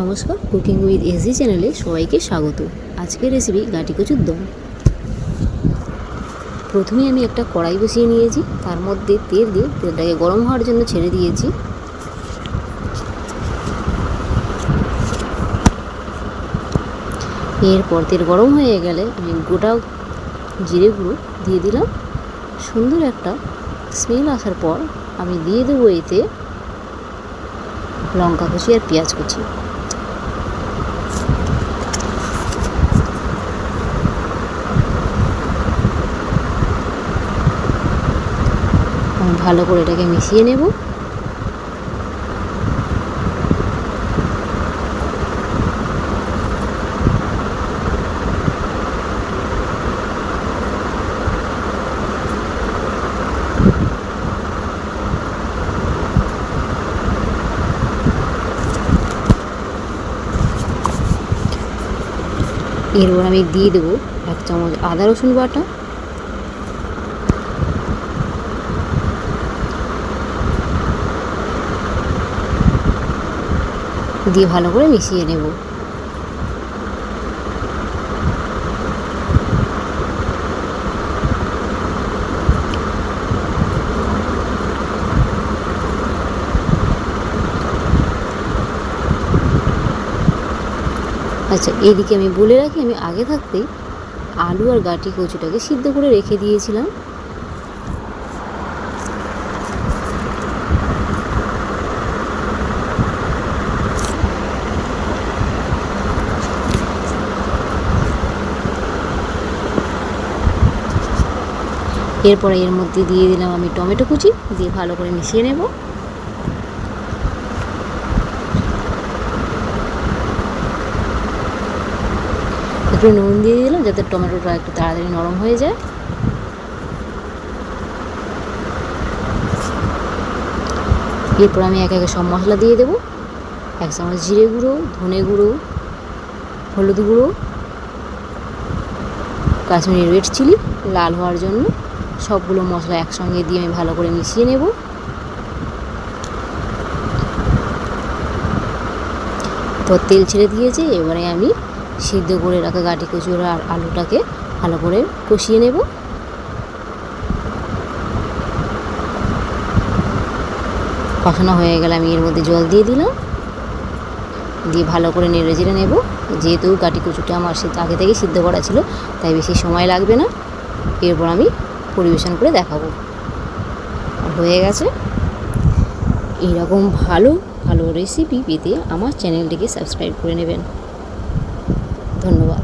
নমস্কার, cooking with AC চ্যানেলে সবাইকে স্বাগত। আজকের রেসিপি গাটি কচুর দম। প্রথমে আমি একটা কড়াই বসিয়ে নিয়েছি, তার মধ্যে তেল দিয়ে তেলটাকে গরম হওয়ার জন্য ছেড়ে দিয়েছি। এরপর তেল গরম হয়ে গেলে আমি গোটা জিরে গুঁড়ো দিয়ে দিলাম। সুন্দর একটা স্মেল আসার পর আমি দিয়ে দেবো এতে লঙ্কা কুচি আর পেঁয়াজ কুচি। ভালো করে এটাকে মিশিয়ে নেব। এরপর আমি দিয়ে দেবো 1 চামচ আদা রসুন বাটা, দিয়ে ভালো করে মিশিয়ে নেব। আচ্ছা, এইদিকে আমি বলে রাখি, আমি আগে থাকতেই আলু আর গাটি কচুটাকে সিদ্ধ করে রেখে দিয়েছিলাম। এরপরে এর মধ্যে দিয়ে দিলাম আমি টমেটো কুচি, দিয়ে ভালো করে মিশিয়ে নেব। একটু নুন দিয়ে দিলাম যাতে টমেটোটা একটু তাড়াতাড়ি নরম হয়ে যায়। এরপর আমি একে একে সব মশলা দিয়ে দেবো। 1 চামচ জিরে গুঁড়ো, ধনে গুঁড়ো, হলুদ গুঁড়ো, কাশ্মীরি রেড চিলি লাল হওয়ার জন্য। সবগুলো মশলা একসঙ্গে দিয়ে আমি ভালো করে মিশিয়ে নেব। তো তেল ছেড়ে দিয়েছে, এবারে আমি সিদ্ধ করে রাখা গাটি কচু আর আলুটাকে ভালো করে কষিয়ে নেব। কষানো হয়ে গেলে আমি এর মধ্যে জল দিয়ে দিলাম, দিয়ে ভালো করে নেড়ে চেড়ে নেব। যেহেতু গাটি কচুটা আমার আগে থেকেই সিদ্ধ করা ছিল, তাই বেশি সময় লাগবে না। এরপর আমি পরিবেশন করে দেখাবো। হয়ে গেছে। এইরকম ভালো ভালো রেসিপি পেতে আমার চ্যানেলটিকে সাবস্ক্রাইব করে নেবেন। ধন্যবাদ।